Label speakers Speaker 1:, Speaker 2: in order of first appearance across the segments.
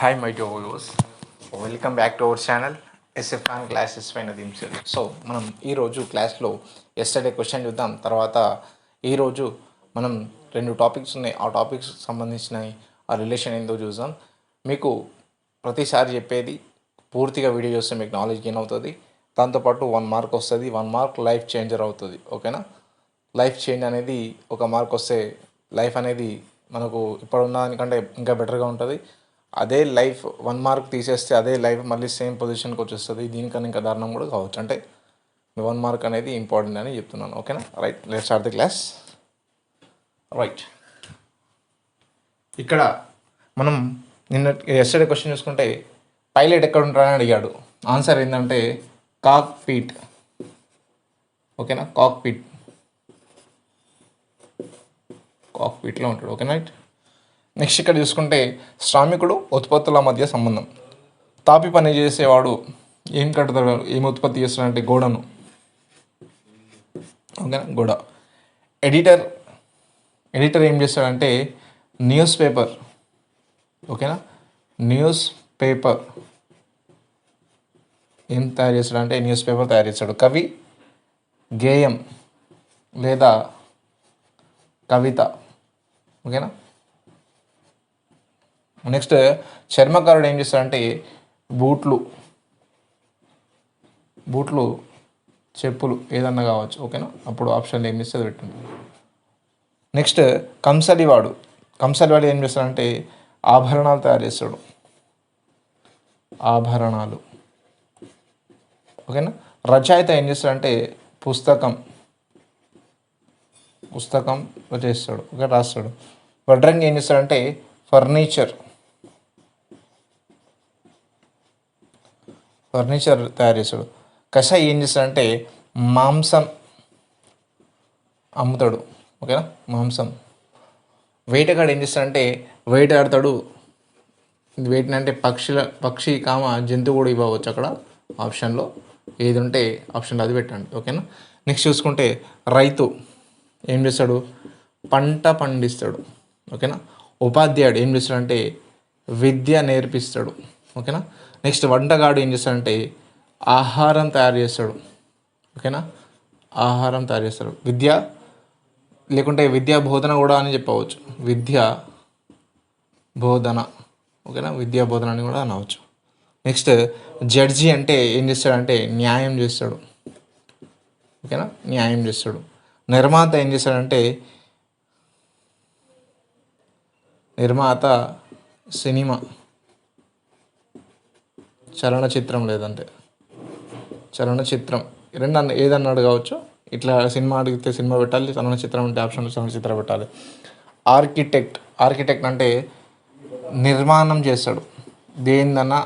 Speaker 1: Hi, my dear viewers. Welcome back to our channel ఎస్ఎఫ్ఆన్ classes పైన దించారు. So మనం ఈరోజు క్లాస్లో ఎస్టర్డే క్వశ్చన్ చూద్దాం. తర్వాత ఈరోజు మనం రెండు టాపిక్స్ ఉన్నాయి. ఆ టాపిక్స్ సంబంధించిన ఆ రిలేషన్ ఏందో చూద్దాం. మీకు ప్రతిసారి చెప్పేది పూర్తిగా వీడియో చూస్తే మీకు నాలెడ్జ్ గెయిన్ అవుతుంది. దాంతోపాటు 1 మార్క్ వస్తుంది. 1 మార్క్ లైఫ్ చేంజర్ అవుతుంది. ఓకేనా? లైఫ్ చేంజ్ అనేది ఒక మార్క్ వస్తే లైఫ్ అనేది మనకు ఇప్పుడున్న దానికంటే ఇంకా బెటర్గా ఉంటుంది. అదే లైఫ్ 1 మార్క్ తీసేస్తే అదే లైఫ్ మళ్ళీ సేమ్ పొజిషన్కి వచ్చేస్తుంది. దీనికన్నా ఇంకా దారుణం కూడా కావచ్చు. అంటే 1 మార్క్ అనేది ఇంపార్టెంట్ అని చెప్తున్నాను. ఓకేనా? Right, let's start the class. Right, ఇక్కడ మనం ఎస్టర్డే క్వశ్చన్ చూసుకుంటే పైలట్ ఎక్కడ ఉంటారని అడిగాడు. ఆన్సర్ ఏంటంటే కాక్పిట్. ఓకేనా? కాక్పిట్లో ఉంటాడు. ఓకేనా? రైట్. నెక్స్ట్ ఇక్కడ చూసుకుంటే శ్రామికుడు ఉత్పత్తుల మధ్య సంబంధం. తాపి పని చేసేవాడు ఏం కడతాడు, ఏం ఉత్పత్తి చేస్తాడంటే గోడను. ఓకేనా? గోడ. ఎడిటర్ ఏం చేస్తాడంటే న్యూస్ పేపర్. ఓకేనా? న్యూస్ పేపర్ ఏం తయారు చేస్తాడంటే న్యూస్ పేపర్ తయారు చేస్తాడు. కవి గేయం లేదా కవిత. ఓకేనా? నెక్స్ట్ చర్మకారుడు ఏం చేస్తాడంటే బూట్లు చెప్పులు ఏదన్నా కావచ్చు. ఓకేనా? అప్పుడు ఆప్షన్లు ఏం చేస్తే పెట్టండి. నెక్స్ట్ కంసలివాడు ఏం చేస్తాడంటే ఆభరణాలు తయారు చేస్తాడు. ఆభరణాలు. ఓకేనా? రచయిత ఏం చేస్తాడంటే పుస్తకం చేస్తాడు. ఓకే, రాస్తాడు. వడ్రంగి ఏం చేస్తాడంటే ఫర్నిచర్ తయారు చేస్తాడు. కషాయి ఏం చేస్తాడంటే మాంసం అమ్ముతాడు. ఓకేనా? మాంసం. వేటగాడు ఏం చేస్తాడంటే వేటాడతాడు. వేటిని అంటే పక్షి జంతువు కూడా ఇవ్వవచ్చు. అక్కడ ఆప్షన్లో ఏది ఉంటే ఆప్షన్లో అది పెట్టండి. ఓకేనా? నెక్స్ట్ చూసుకుంటే రైతు ఏం చేస్తాడు, పంట పండిస్తాడు. ఓకేనా? ఉపాధ్యాయుడు ఏం చేస్తాడంటే విద్య నేర్పిస్తాడు. ఓకేనా? నెక్స్ట్ వంటగాడు ఏం చేస్తాడంటే ఆహారం తయారు చేస్తాడు. ఓకేనా? ఆహారం తయారు చేస్తాడు. విద్య లేకుంటే విద్యా బోధన కూడా అని చెప్పవచ్చు. విద్యా బోధన. ఓకేనా? విద్యా బోధన అని కూడా అనవచ్చు. నెక్స్ట్ జడ్జి అంటే ఏం చేస్తాడంటే న్యాయం చేస్తాడు. ఓకేనా? న్యాయం చేస్తాడు. నిర్మాత ఏం చేస్తాడంటే సినిమా చలనచిత్రం లేదంటే చలనచిత్రం రెండు ఏదన్నా అడగవచ్చు. ఇట్లా సినిమా అడిగితే సినిమా పెట్టాలి, చలనచిత్రం అంటే ఆప్షన్లో చలనచిత్రం పెట్టాలి. ఆర్కిటెక్ట్ అంటే నిర్మాణం చేస్తాడు. దేనిదన్నా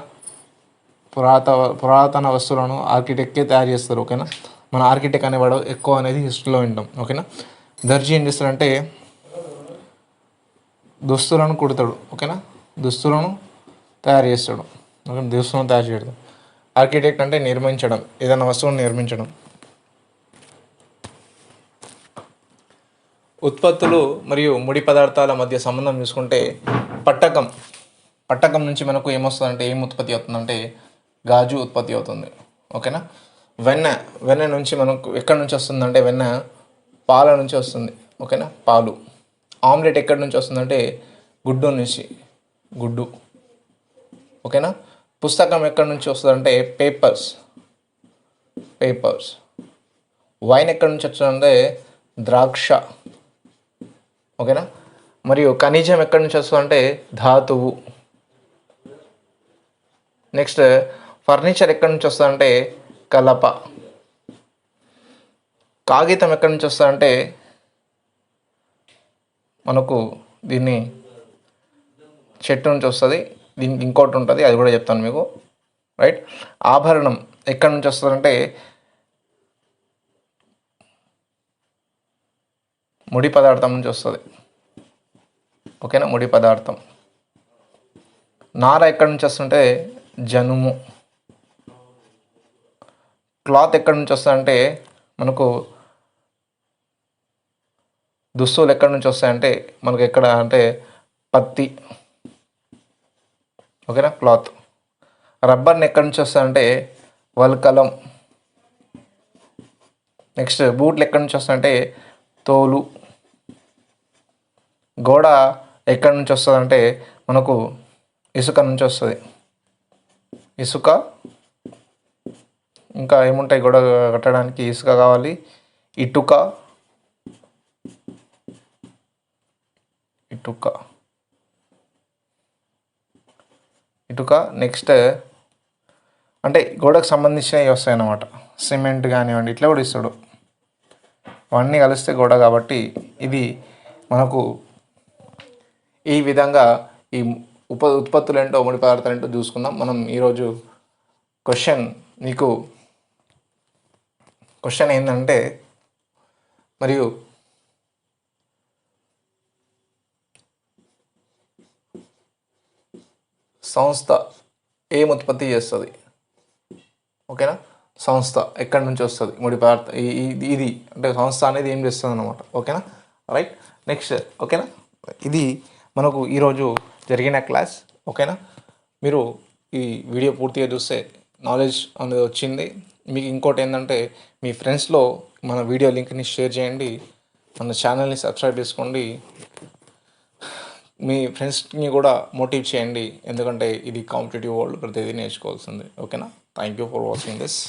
Speaker 1: పురాతన వస్తువులను ఆర్కిటెక్టే తయారు చేస్తారు. ఓకేనా? మన ఆర్కిటెక్ట్ అనేవాడు ఎక్కువ అనేది హిస్టరీలో వింటాం. ఓకేనా? దర్జీ ఏం చేస్తాడంటే దుస్తులను కుడతాడు. ఓకేనా? దుస్తులను తయారు చేస్తాడు. ఓకే, దుస్తులను తయారు చేయడం. ఆర్కిటెక్ట్ అంటే నిర్మించడం, ఏదైనా వస్తువును నిర్మించడం. ఉత్పత్తులు మరియు ముడి పదార్థాల మధ్య సంబంధం చూసుకుంటే పట్టకం నుంచి మనకు ఏమొస్తుందంటే ఏం ఉత్పత్తి అవుతుందంటే గాజు ఉత్పత్తి అవుతుంది. ఓకేనా? వెన్న నుంచి మనకు ఎక్కడి నుంచి వస్తుందంటే వెన్న పాల నుంచి వస్తుంది. ఓకేనా? పాలు. ఆమ్లెట్ ఎక్కడి నుంచి వస్తుందంటే గుడ్డు. ఓకేనా? పుస్తకం ఎక్కడి నుంచి వస్తుందంటే పేపర్స్. వైన్ ఎక్కడి నుంచి వస్తుందంటే ద్రాక్ష. ఓకేనా? మరియు ఖనిజం ఎక్కడి నుంచి వస్తుందంటే ధాతువు. నెక్స్ట్ ఫర్నిచర్ ఎక్కడి నుంచి వస్తుందంటే కలప. కాగితం ఎక్కడి నుంచి వస్తుందంటే మనకు దీన్ని చెట్టు నుంచి వస్తుంది. దీనికి ఇంకోటి ఉంటుంది, అది కూడా చెప్తాను మీకు. రైట్. ఆభరణం ఎక్కడి నుంచి వస్తుందంటే ముడి పదార్థం నుంచి వస్తుంది. ఓకేనా? ముడి పదార్థం. నార ఎక్కడి నుంచి వస్తుంటే జనుము. క్లాత్ ఎక్కడి నుంచి వస్తుందంటే మనకు దుస్తులు ఎక్కడి నుంచి వస్తాయంటే మనకు ఎక్కడ అంటే పత్తి. ఓకేనా, క్లాత్. రబ్బర్ని ఎక్కడి నుంచి వస్తుందంటే వల్కలం. నెక్స్ట్ బూట్లు ఎక్కడి నుంచి వస్తాయంటే తోలు. గోడ ఎక్కడి నుంచి వస్తుందంటే మనకు ఇసుక నుంచి వస్తుంది. ఇసుక, ఇంకా ఏముంటాయి గోడ కట్టడానికి? ఇసుక కావాలి, ఇటుక, ఇటుక ఇటుక నెక్స్ట్ అంటే గోడకు సంబంధించినవి వస్తాయి అన్నమాట. సిమెంట్ కానివ్వండి, ఇట్లా కూడా ఇస్తాడు. అవన్నీ కలిస్తే గోడ కాబట్టి ఇది మనకు ఈ విధంగా ఈ ఉత్పత్తులు ఏంటో, ముడి పదార్థాలు ఏంటో చూసుకుందాం మనం ఈరోజు. క్వశ్చన్ ఏంటంటే, మరియు సంస్థ ఏం ఉత్పత్తి చేస్తుంది? ఓకేనా, సంస్థ ఎక్కడి నుంచి వస్తుంది? ముడి పదార్థ ఇది అంటే సంస్థ అనేది ఏం చేస్తుంది అనమాట. ఓకేనా, రైట్. నెక్స్ట్ ఓకేనా, ఇది మనకు ఈరోజు జరిగిన క్లాస్. ఓకేనా, మీరు ఈ వీడియో పూర్తిగా చూస్తే నాలెడ్జ్ అనేది వచ్చింది మీకు. ఇంకోటి ఏంటంటే మీ ఫ్రెండ్స్లో మన వీడియో లింక్ని షేర్ చేయండి, మన ఛానల్ని సబ్స్క్రైబ్ చేసుకోండి, మీ ఫ్రెండ్స్ని కూడా మోటివేట్ చేయండి. ఎందుకంటే ఇది కాంపిటేటివ్ వరల్డ్, ప్రతిదీ నేర్చుకోవాల్సింది. ఓకేనా, thank you for watching this.